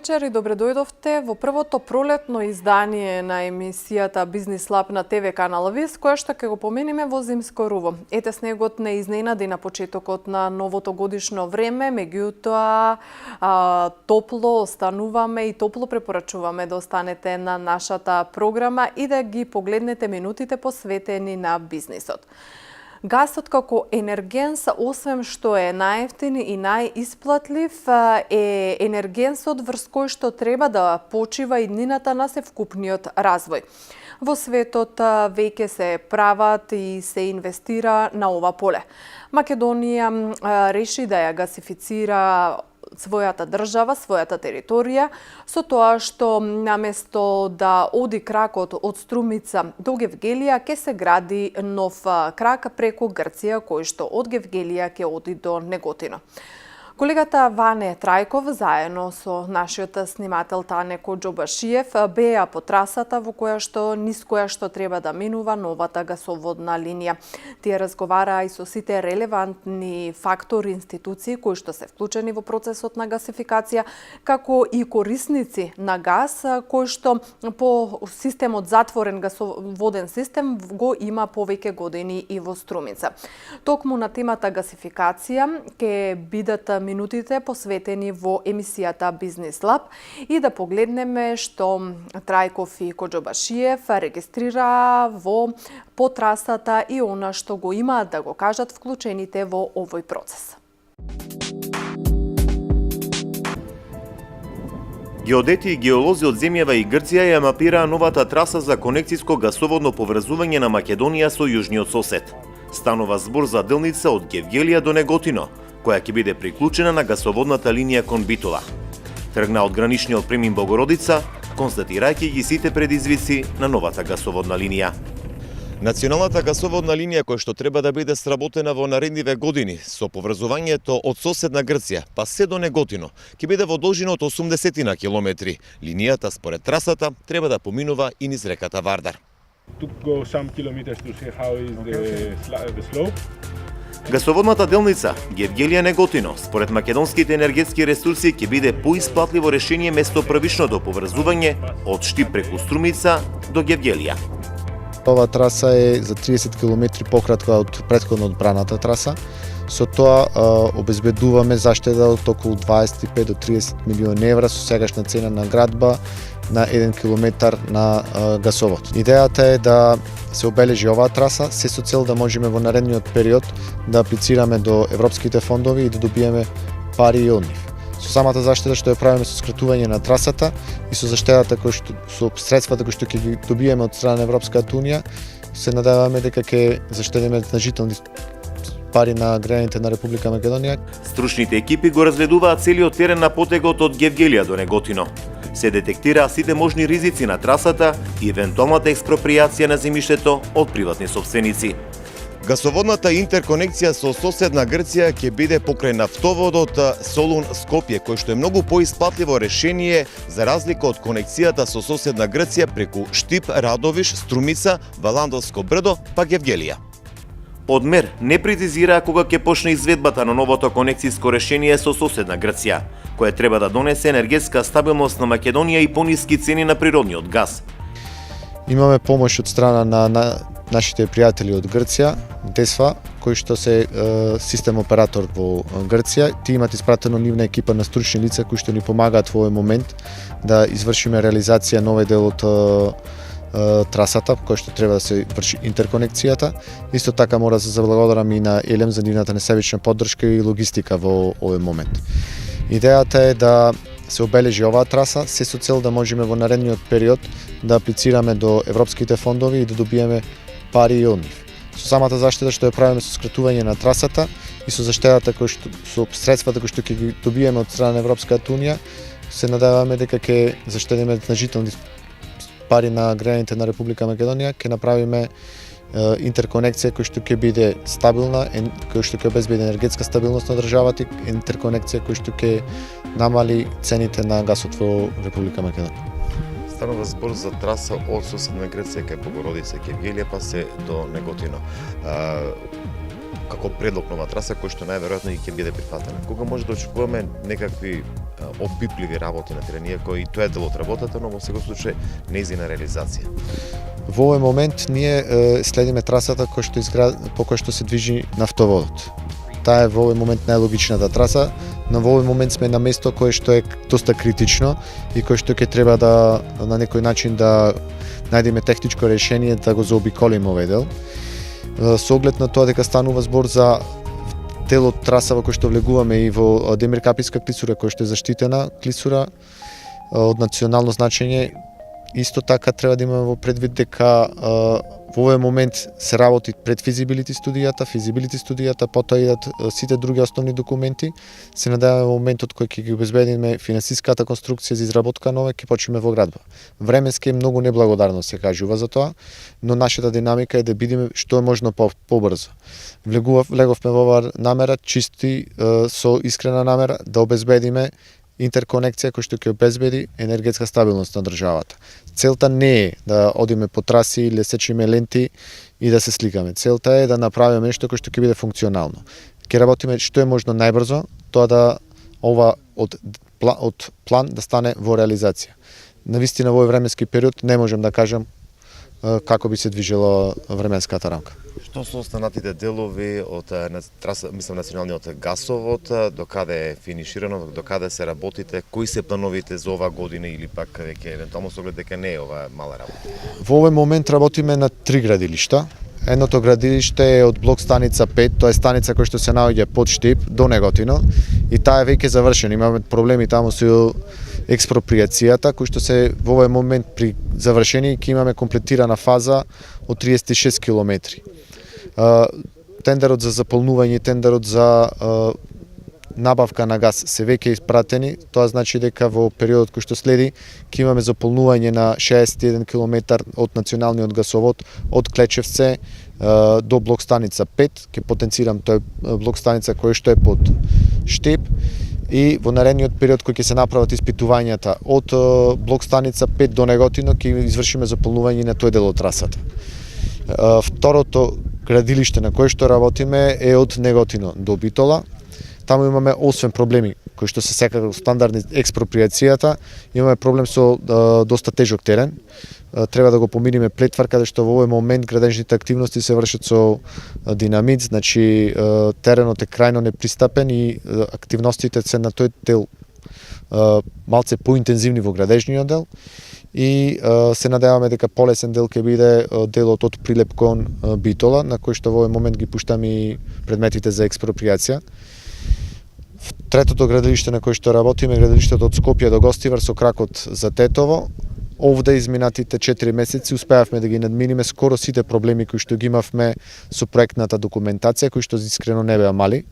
вечер и добре дојдовте во првото пролетно издание на емисијата Бизнис Лаб на ТВ канал ВИС, која што ќе го помениме во зимско руво. Ете, снегот не изненади на почетокот на новото годишно време, меѓутоа топло остануваме и топло препорачуваме да останете на нашата програма и да ги погледнете минутите посветени на бизнисот. Гасот како енергенс, освен што е најевтин и најисплатлив, е енергенсот врз кој што треба да почива иднината на севкупниот развој. Во светот веќе се прават и се инвестира на ова поле. Македонија реши да ја гасифицира својата држава, својата територија, со тоа што наместо да оди кракот од Струмица до Гевгелија, ќе се гради нов крак преку Грција, кој што од Гевгелија ќе оди до Неготино. Колегата Ване Трајков, заедно со нашиот снимател Тане Коџобашиев, беа по трасата низ која што треба да минува новата гасоводна линија. Тие разговараа и со сите релевантни фактори и институции кои што се вклучени во процесот на гасификација, како и корисници на газ, кои што по системот затворен гасоводен систем го има повеќе години и во Струмица. Токму на темата гасификација ќе бидат минутите посветени во емисијата Бизнис Лаб и да погледнеме што Трајков и Коџобашиев регистрира по трасата и она што го имаат да го кажат вклучените во овој процес. Геодети и геолози од земјава и Грција ја мапираа новата траса за конекциско гасоводно поврзување на Македонија со јужниот сосед. Станува збор за делница од Гевгелија до Неготино, која ќе биде приклучена на гасоводната линија кон Битола. Тргна од граничниот премин Богородица, констатирајќи ги сите предизвици на новата гасоводна линија. Националната гасоводна линија која што треба да биде сработена во наредниве години со поврзувањето од соседна Грција па се до Неготино ќе биде во должина од 80 на километри. Линијата според трасата треба да поминува и низ реката Вардар. Гасоводната делница Гевгелија-Неготино според македонските енергетски ресурси ќе биде поисплатливо решение место првичното поврзување од Штип преку Струмица до Гевгелија. Ова траса е за 30 км пократка од претходно одбраната траса. Со тоа обезбедуваме заштеда од околу 25 до 30 милиони евра со сегашна цена на градба на 1 километар на гасовод. Идејата е да се обележи оваа траса, се со цел да можеме во наредниот период да аплицираме до европските фондови и да добиеме пари од нив. Со самата заштеда што ја правиме со скратување на трасата и со заштедата со средствата кои што ќе ги добиеме од страна на Европската унија, се надеваме дека ќе заштедиме значителни пари на граѓаните на Република Македонија. Стручните екипи го разгледуваат целиот терен на потегот од Гевгелија до Неготино. Се детектираа сите можни ризици на трасата и евентуалната експропријација на земјиштето од приватни сопственици. Гасоводната интерконекција со соседна Грција ќе биде покрај нафтоводот Солун-Скопје, кој што е многу поисплатливо решение за разлика од конекцијата со соседна Грција преку Штип, Радовиш, Струмица, Валандовско брдо, па Гевгелија. Одмер не прецизираа кога ќе почне изведбата на новото конекциско решение со соседна Грција, која треба да донесе енергетска стабилност на Македонија и пониски цени на природниот газ. Имаме помош од страна на нашите пријатели од Грција, Десфа, кои што се систем оператор во Грција. Ти имат испратено нивна екипа на стручни лица кои што ни помагаат во овој момент да извршиме реализација на овој дел од трасата, кој што треба да се врши интерконекцијата. Исто така мора да се заблагодарам и на Елем за нивната несебична поддршка и логистика во овој момент. Идејата е да се обележи оваа траса, се со цел да можеме во наредниот период да аплицираме до европските фондови и да добиеме пари од нив. Со самата заштеда што ја правиме со скратување на трасата и со заштедата со средствата кои што ќе ги добиеме од страна на Европската унија, се надеваме дека ќе заштедиме значителни пари на граѓаните на Република Македонија, ќе направиме интерконекција која што ќе биде стабилна, која што ќе обезбеди енергетска стабилност на државата, интерконекција која што ќе намали цените на гасот во Република Македонија. Станува збор за траса од соседна Грција кај Богородица, Гевгелија па се до Неготино. како предлог нова траса кој што најверојатно и ќе биде прифатена. Кога може да очекуваме некакви опипливи работи на терен, иако и тоа е дел од работата, но во секој случај нејзина реализација. Во овој момент ние следиме трасата по која што се движи нафтоводот. Таа е во овој момент најлогичната траса, но во овој момент сме на место кое што е доста критично и кое што ќе треба да на некој начин да најдеме техничко решение да го заобиколиме овој дел. Со оглед на тоа дека станува збор за дел од траса во кој што влегуваме и во Демиркаписка клисура, која што е заштитена клисура од национално значење, исто така треба да имаме во предвид дека во овој момент се работи пред физибилити студијата, потоа идат сите други основни документи. Се надеваме во моментот кој ќе ги обезбедиме финансиската конструкција за изработка на ова, ќе почнеме во градба. Временски е многу неблагодарно се кажува за тоа, но нашата динамика е да бидеме што е можно побрзо. Влеговме во оваа намера, чисти со искрена намера да обезбедиме интерконекција која што ќе обезбеди енергетска стабилност на државата. Целта не е да одиме по траси или да сечиме ленти и да се сликаме. Целта е да направиме нешто кое што ќе биде функционално. Ќе работиме што е можно најбрзо, тоа да ова од план да стане во реализација. Навистина во овој временски период не можем да кажем како би се движела временската рамка. Што се останатите делови од траса, мислам националниот гасовод, до каде е финиширано, до каде се работите, кои се плановите за оваа година или пак веќе евентуално со оглед дека не е ова мала работа? Во овој момент работиме на 3 градилишта. Едното градилиште е од блок станица 5, тоа е станица која што се наоѓа под Штип до Неготино и таа е веќе завршена. Имаме проблеми таму со експроприацијата, кои што се во овој момент при завршени ќе имаме комплетирана фаза од 36 километри. Тендерот за заполнување, тендерот за набавка на газ се веќе испратени, тоа значи дека во периодот кој што следи ќе имаме заполнување на 61 км од националниот гасовод од Клечевце до блок станица 5, ќе потенцирам тој блок станица кој што е под Штип и во наредниот период кој ќе се направат испитувањата од блок станица 5 до Неготино ќе извршиме заполнување на тој дел од трасата. Второто градилиште на кое што работиме е од Неготино до Битола. Таму имаме освен проблеми кои што се секако стандардни експроприацијата, имаме проблем со доста тежок терен. Треба да го помириме Плетвар, каде што во овој момент градежните активности се вршат со динамит, значи теренот е крајно непристапен и активностите се на тој дел малце поинтензивни во градежниот дел и се надеваме дека полесен дел ќе биде делот од Прилеп кон Битола, на кој што во овој момент ги пуштаме и предметите за експроприација. Третото градилиште на кој што работиме е градилиштето од Скопје до Гостивар со кракот за Тетово. Овде изминатите 4 месеци успеавме да ги надминиме скоро сите проблеми кои што ги имавме со проектната документација, кои што искрено не беа мали.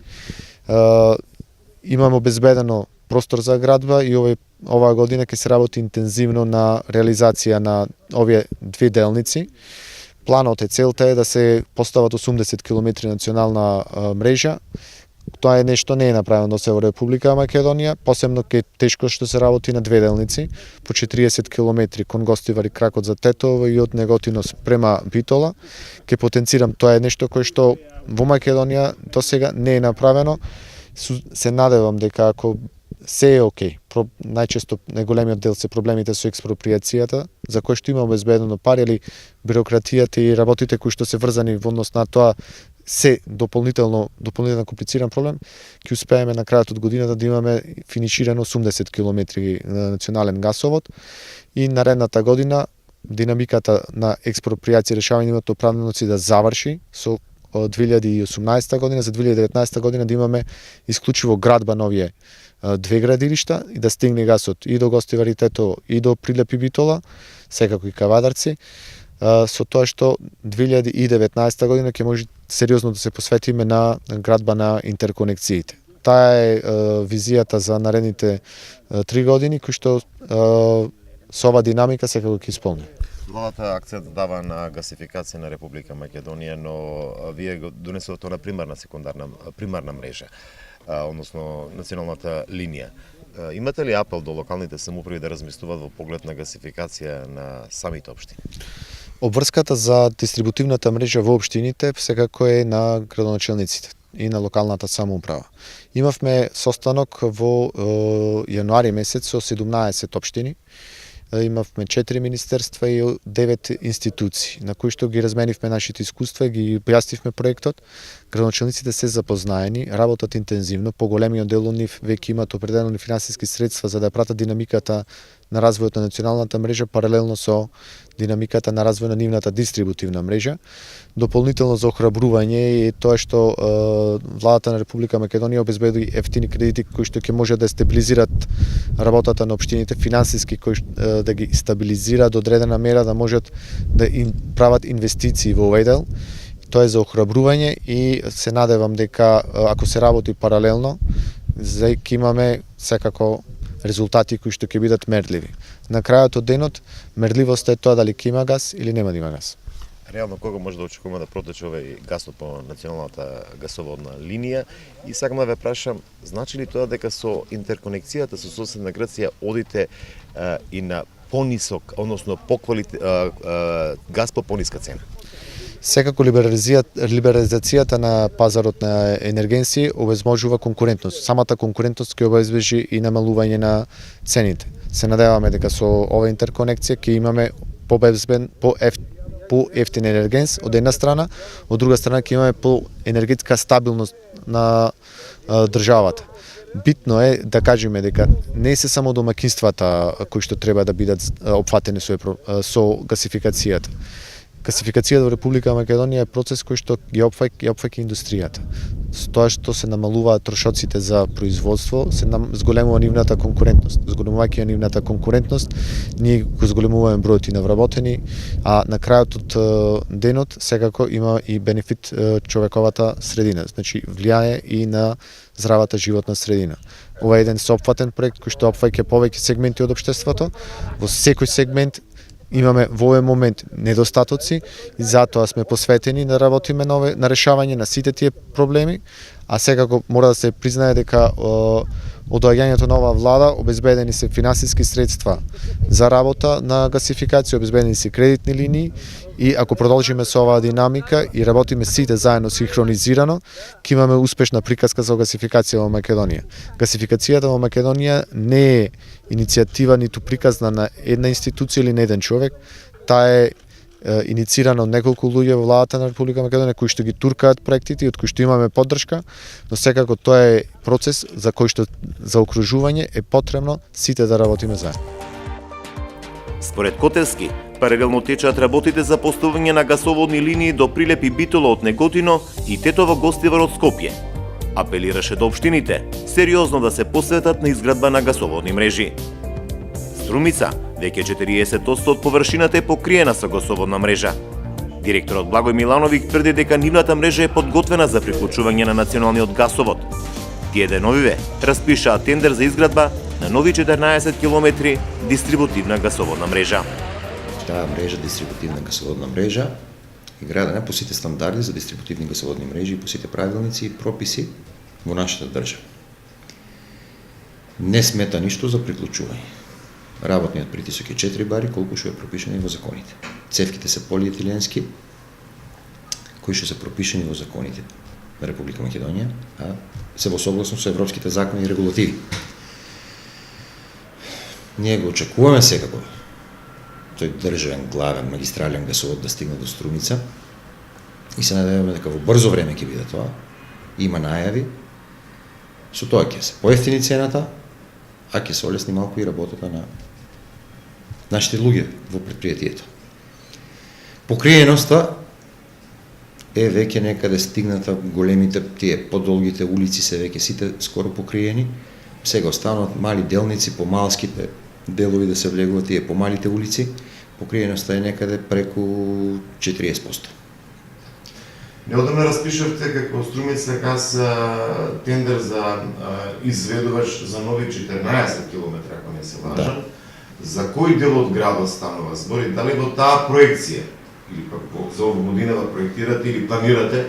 Имаме обезбедено простор за градба и оваа година ќе се работи интензивно на реализација на овие две делници. Планот е, целта е да се постават 80 км национална мрежа. Тоа е нешто не е направено до се во Република Македонија, посебно ке тешко што се работи на две делници, по 40 км кон Гостивар и кракот за Тетово и од Неготино спрема Битола. Ке потенцирам, тоа е нешто кое што во Македонија до сега не е направено. Се надевам дека ако се е окей. Најчесто најголемиот дел се проблемите со експроприацијата, за кој што има обезбедено пари, или бирократијата и работите кои што се врзани во однос на тоа се дополнително комплициран проблем, ќе успееме на крајот од годината да имаме финиширано 80 км национален гасовод и наредната година динамиката на експроприација решавање името правилници да заврши со 2018 година, за 2019 година да имаме исклучиво градба на овие две градилишта и да стигне гасот и до Гостивар и Тетово и до Прилеп и Битола, секако и Кавадарци, со тоа што 2019 година ќе може сериозно да се посветиме на градба на интерконекциите. Таа е визијата за наредните 3 години, кои што со ова динамика секако ќе исполни. Владата акцент дава на гасификација на Република Македонија, но вие го донесовте на примарна мрежа, односно националната линија. Имате ли апел до локалните самоуправи да размислуваат во поглед на гасификација на самите општини? Обврската за дистрибутивната мрежа во општините секако е на градоначелниците и на локалната самоуправа. Имавме состанок во јануари месец со 17 општини. Имавме 4 министерства и 9 институции, на кои што ги разменивме нашите искуства и ги објаснивме проектот. Градоначелниците се запознаени, работат интензивно, поголемиот дел од нив веќе имаат определени финансиски средства за да пратат динамиката на развојот на националната мрежа паралелно со динамиката на развој на нивната дистрибутивна мрежа. Дополнително за охрабрување е тоа што владата на Република Македонија обезбеди ефтини кредити кои што ќе може да стабилизираат работата на општините, финансиски кои да ги стабилизираат до одредена мера да можат да прават инвестиции во овој дел. Тоа е за охрабрување и се надевам дека ако се работи паралелно, ќе имаме секако резултати кои што ќе бидат мерливи. На крајот од денот, мерливоста е тоа дали ќе има газ или нема да има газ. Реално кога може да очекуваме да протече овој гасот по националната гасоводна линија и сакам да ве прашам, значи ли тоа дека со интерконекцијата со соседна Грција одите и на понисок, односно газ по пониска цена? Секако либерализацијата на пазарот на енергенси овозможува конкурентност. Самата конкурентност ќе обезбежи и намалување на цените. Се надеваме дека со ова интерконекција ќе имаме по-ефтин енергенс од една страна, од друга страна ќе имаме по-енергетска стабилност на државата. Битно е да кажеме дека не се само домакинствата кои што треба да бидат опфатени со гасификацијата. Гасификацијата во Република Македонија е процес кој што ги опфаќа индустријата. С тоа што се намалуваат трошоците за производство, се зголемува нивната конкурентност. Зголемувајќи нивната конкурентност, ние го зголемуваме бројот и на вработени, а на крајот од денот секако има и бенефит човековата средина, значи влијае и на здравата животна средина. Ова е еден сеопфатен проект кој што опфаќа повеќе сегменти од општеството. Во секој сегмент имаме во овој момент недостатоци и затоа сме посветени да работиме на решавање на сите тие проблеми, а секако мора да се признае дека од доаѓањето на оваа влада обезбедени се финансиски средства за работа на гасификација, обезбедени се кредитни линии и ако продолжиме со оваа динамика и работиме сите заедно синхронизирано, ќе имаме успешна приказка за гасификација во Македонија. Гасификацијата во Македонија не е иницијатива ниту приказна на една институција или на еден човек, таа е иницирано од неколку луѓе во владата на Република Македонија кои што ги туркаат проектите и од кои што имаме поддршка, но секако тоа е процес за кој што за окружување е потребно сите да работиме заедно. Според Котевски, паралелно течат работите за поставување на гасоводни линии до Прилеп и Битола од Неготино и Тетово Гостивар од Скопје. Апелираше до општините сериозно да се посветат на изградба на гасоводни мрежи. Струмица, веќе 40% од површината е покриена со гасоводна мрежа. Директорот Благој Милановиќ тврди дека нивната мрежа е подготвена за приклучување на националниот гасовод. Тие деновиве распишаа тендер за изградба на нови 14 километри дистрибутивна гасоводна мрежа. Таа мрежа, дистрибутивна гасоводна мрежа, е градена по сите стандарди за дистрибутивни гасоводни мрежи и по сите правилници и прописи во нашата држава. Не смета ништо за приклучување. Работниот притисок е 4 бари, колку што е пропишано во законите. Цевките се полиетиленски, кои што се пропишани во законите на Република Македонија, а се во согласно со европските закони и регулативи. Ние го очекуваме секако тој државен, главен, магистрален гасовод да стигне до Струмица и се надеваме дека во брзо време ќе биде тоа. Има најави, со тоа ќе се поевтини цената, а ќе се олесни малку и работата на нашите луѓе во предпријатието. Покриеноста е веќе некаде стигната, големите, тие подолгите улици се веќе сите скоро покриени, сега остануваат мали делници по малските делови да се влегуваат тие по малите улици, покриеноста е некаде преку 40%. Неодамна распишавте како Струмица газ тендер за изведувач за нови 14 километра, ако не се лажам. Да. За кој дел од градот станува збор? Дали во таа проекција или пак за оваа година проектирате или планирате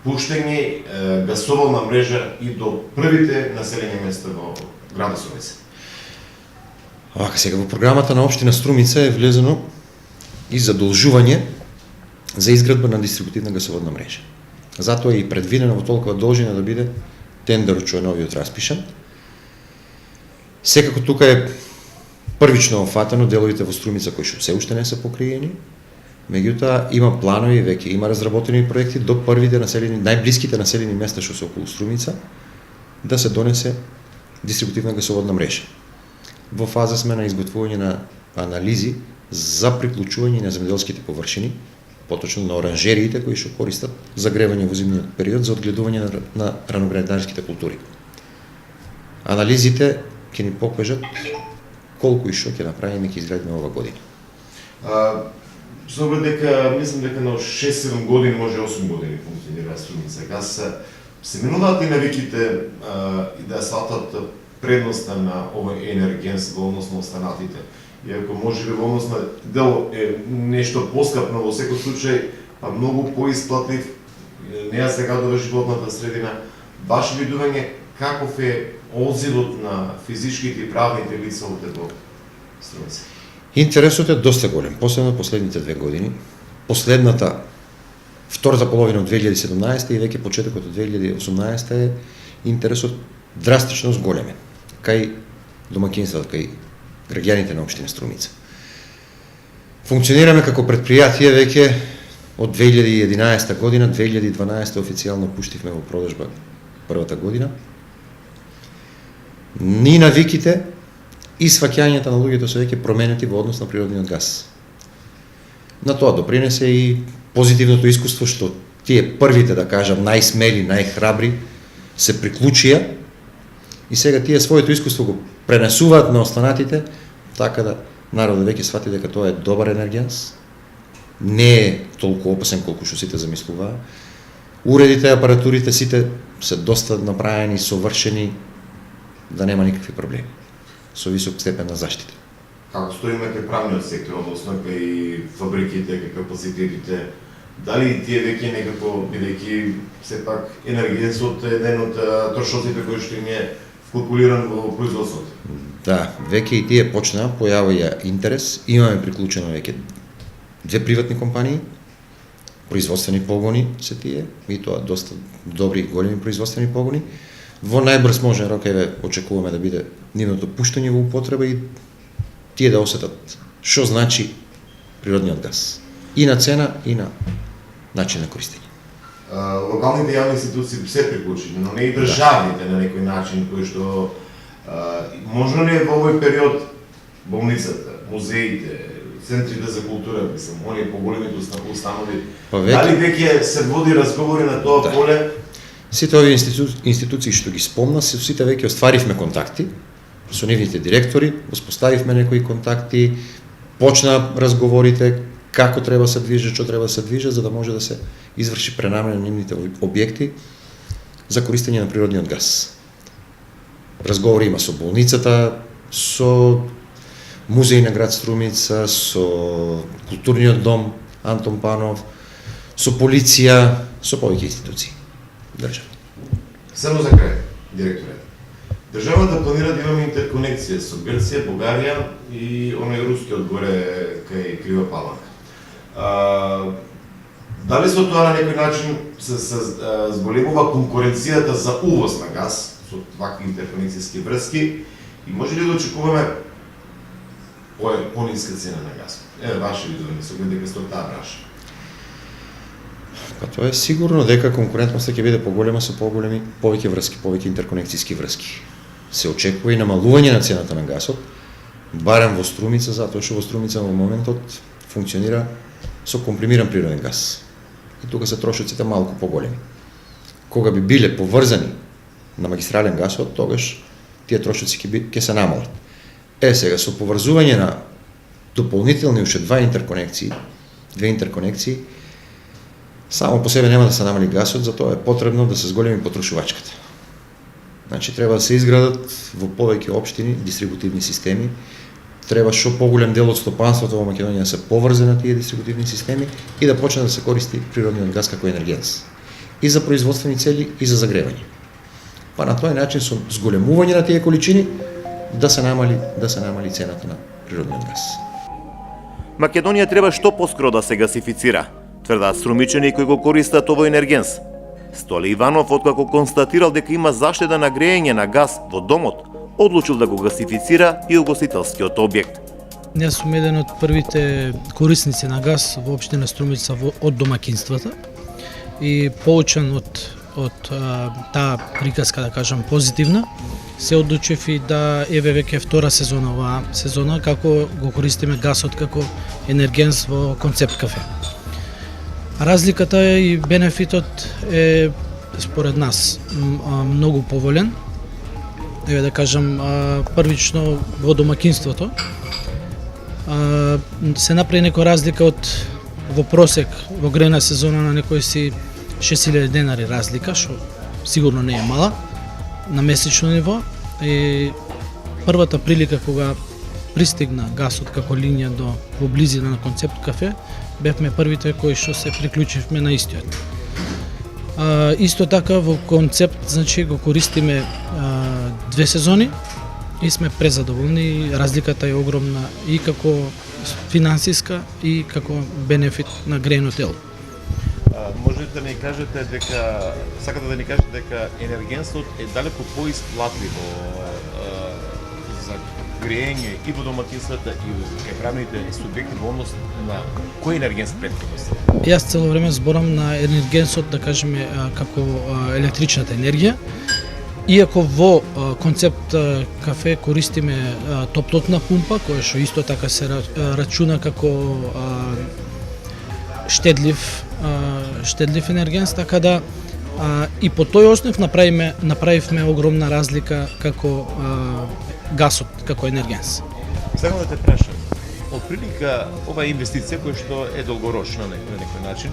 пуштање гасоводна мрежа и до првите населени места во градот Струмица? Сега во програмата на општина Струмица е влезено и задолжување за изградба на дистрибутивна гасоводна мрежа. Затоа е и предвидено во толкова должина да биде тендерот што е новиот распишан. Секако тука е првично офатено деловите во Струмица кои што се уште не се покриени, меѓутоа има планови, веќе има разработени проекти до првите населени, најблиските населени места што се околу Струмица, да се донесе дистрибутивна гасоводна мрежа. Во фаза сме на изготвување на анализи за приклучување на земјоделските површини, поточно на оранжериите кои што користат загревање во зимниот период за одгледување на раноградарските култури. Анализите ќе ни покажат колку и што ќе направиме, ќе изградиме ова година. Со оглед дека, мислам дека на 6-7 години, може 8 години функционира Струмица газ, се минуваат и навиките и да сватат предноста на овој енергенс во однос на останатите. Иако може би во однос на дел е нешто поскапно, во секој случај, па многу поисплатлив, неа сега до животната средина, ваше видување каков е одзивот на физичките и правните лица во Струмица? Интересот е доста голем, посебно последните 2 години. Втората половина од 2017 и веќе почетокот од 2018 е интересот драстично зголемен кај домаќинствата, кај граѓаните на општина Струмица. Функционираме како предпријатие веќе од 2011 година, 2012 официјално пуштивме во продажба првата година. Ни навиките и сваќањата на луѓето се веќе променети во однос на природниот газ. На тоа допринесе и позитивното искуство што тие првите, да кажам, најсмели, најхрабри се приклучија и сега тие своето искуство го пренесуваат на останатите, така да народот веќе свати дека тоа е добар енергенс, не е толку опасен колку што сите замислуваа. Уредите, апаратурите сите се доста направени, совршени, да нема никакви проблеми, со висок степен на заштита. Како стоиме кај правниот сектор, односно кај фабриките, кај капацитетите, дали тие веќе некако, бидејќи сепак енергијсот е еден од трошоците кои што им е вкалкулиран во производството? Да, веќе и тие почнаа, појавија интерес, имаме приклучено веќе 2 приватни компании, производствени погони се тие, и тоа доста добри и големи производствени погони. Во најбрз можен рок очекуваме да биде нивното пуштање во употреба и тие да осетат што значи природниот газ. И на цена, и на начин на користење. Локалните јавни институции се приклучени, но не и државните на некој начин, кои што можно ли во овој период болницата, музеите, центрите за култура, мислам, оние поголемите установи, дали веќе се води разговори на тоа поле? Сите овие институции што ги спомна, сите веќе остваривме контакти со нивните директори, воспоставивме некои контакти, почна разговорите како треба се движи, што треба се движи, за да може да се изврши пренамена на нивните објекти за користење на природниот газ. Разговори има со болницата, со музеј на град Струмица, со културниот дом Антон Панов, со полиција, со повеќе институции. Држава. Само за крај, директоре. Државата планира да имаме интерконекција со Грција, Бугарија и оној рускиот горе кај Крива Паланка. Дали со тоа на некој начин се зголемува конкуренцијата за увоз на газ со вакви интерконекцијски врски и може ли да очекуваме пониска цена на газ? Еве ваше видување со оглед дека сте од таа бранша. Па тоа е сигурно дека конкурентноста ќе биде поголема со повеќе врски, повеќе интерконекцијски врски. Се очекува и намалување на цената на газот, барем во Струмица, затоа што во Струмица во моментот функционира со компримиран природен газ. И тука се трошоците малку поголеми. Кога би биле поврзани на магистрален гасот, тогаш тие трошоци ќе се намалат. Сега со поврзување на дополнителни уште две интерконекции, само по себе нема да се намали гасот, затоа е потребно да се зголеми потрошувачката. Значи треба да се изградат во повеќе општини дистрибутивни системи, треба што поголем дел од стопанството во Македонија да се поврзе на тие дистрибутивни системи и да почне да се користи природниот газ како енергенс. И за производствени цели, и за загревање. Па на тој начин со зголемување на тие количини да се намали цената на природниот газ. Македонија треба што поскоро да се гасифицира, тврдаат струмичани кои го користат овој енергенс. Столе Иванов, откако констатирал дека има заштеда на грејење на газ во домот, одлучил да го гасифицира и угостителскиот објект. Јас сум еден од првите корисници на газ во општина Струмица од домакинствата и поучен од таа приказка, да кажам, позитивна, се одлучив и да еве веќе втора сезона оваа сезона како го користиме гасот како енергенс во концепт кафе. Разликата и бенефитот е според нас многу поволен. Еве да кажам, првично во домакинството се направи некоја разлика од во просек во грејна сезона на некои си 6000 денари разлика, што сигурно не е мала на месечно ниво. И првата прилика кога пристигна гасот како линија во близина на концепт кафе, бевме првите кои што се приклучивме на истиот. Исто така во концепт, значи го користиме 2 сезони и сме презадоволни. Разликата е огромна и како финансиска и како бенефит на грејно тело. Можете да ни кажете дека сакате да ни кажете дека енергенсот е далеку поисплатливо за грејење и во домакинствата и кај правните субјекти во однос на кој енергенс претходно? Јас цело време зборам на енергенсот, да кажеме, како електричната енергија. Иако во концепт кафе користиме топлотна пумпа, која што исто така се рачуна како штедлив енергенс, така да и по тој основ направивме огромна разлика како гасот како енергенс. Сакам да те прашам, отприлика ова инвестиција која што е долгорочна на некој начин,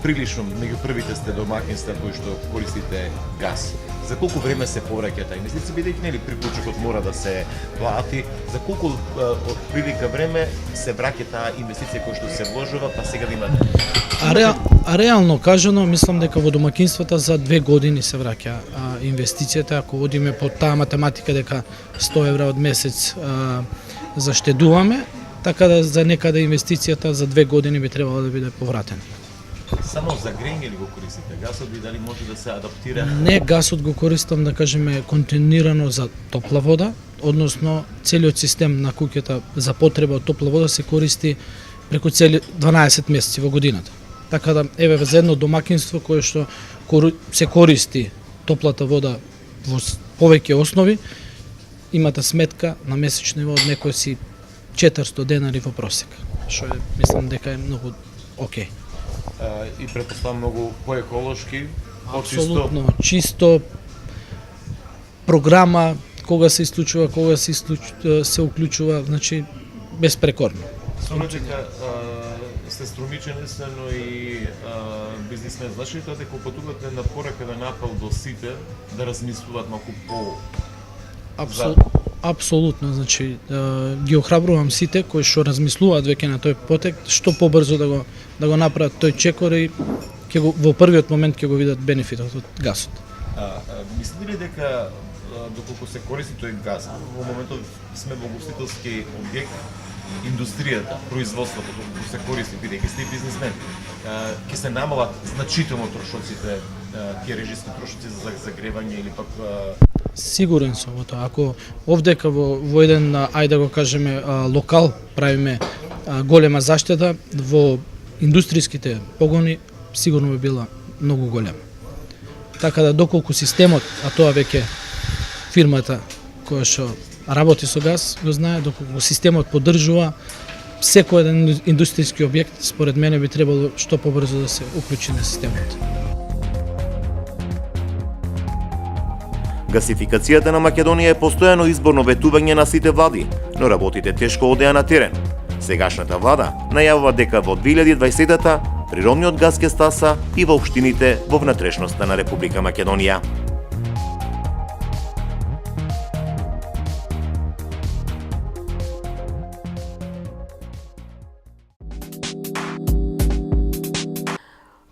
прилично меѓу првите сте домакинства кои што користите газ. За колку време се повраќа таа инвестиција, бидејќи нели приклучокот мора да се плати, за колку отприлика време се враќа таа инвестиција која што се вложува, па сега да има реално кажано, мислам дека во домакинствата за 2 години се враќа инвестицијата, ако одиме по таа математика дека 100 евра од месец заштедуваме, така да за некаде инвестицијата за 2 години би требало да биде повратена. Само за грејење ли го користите гасот и дали може да се адаптира? Не, гасот го користам, да кажеме, континуирано за топла вода, односно целиот систем на куќата за потреба од топла вода се користи преку цели 12 месеци во годината. Така да, еве, за едно домакинство кое што се користи топлата вода во повеќе основи, имате сметка на месечно ниво од некои си 400 денари во просек, што е, мислам дека е многу окей. И претпоставам многу поеколошки, Апсолутно, чисто програма, кога се исклучува, кога се уклучува, значи безпрекорно. Сумно дека сте струмичен, но и бизнисмен. Значи ли тоа дека упатувате на порака на апел до сите да размислуваат малку по... Апсолутно, значи ги охрабрувам сите кои што размислуваат веќе на тој потек, што побрзо да го направат тој чекор и во првиот момент ќе го видат бенефитот од гасот. Мислите ли дека доколку се користи тој газ, во моментот сме во гостителски објект, индустријата, производството, доколку се користи, бидејќи сте бизнисмен, ќе се намалат значително трошоците, тие режиски трошоци за загревање или пак... Сигурен сум во тоа. Ако овдека во еден, ајде да го кажеме, локал правиме голема заштеда, во индустријските погони сигурно би била многу голема. Така да доколку системот, а тоа веќе фирмата која што работи со газ го знае, доколку системот поддржува, секој еден индустријски објект според мене би требало што побрзо да се уклучи на системот. Гасификацијата на Македонија е постојано изборно ветување на сите влади, но работите тешко одеа на терен. Сегашната влада најавува дека во 2020-та природниот газ ќе стаса и во општините во внатрешноста на Република Македонија.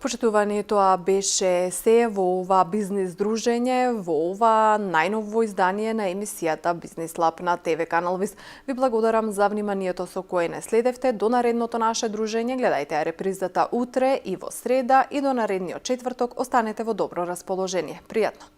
Почитувани, тоа беше се во ова бизнис дружење, во ова најново издание на емисијата Бизнис Лаб на ТВ канал ВИС. Ви благодарам за вниманието со кое не следевте. До наредното наше дружење гледајте репризата утре и во среда и до наредниот четврток останете во добро расположение. Пријатно!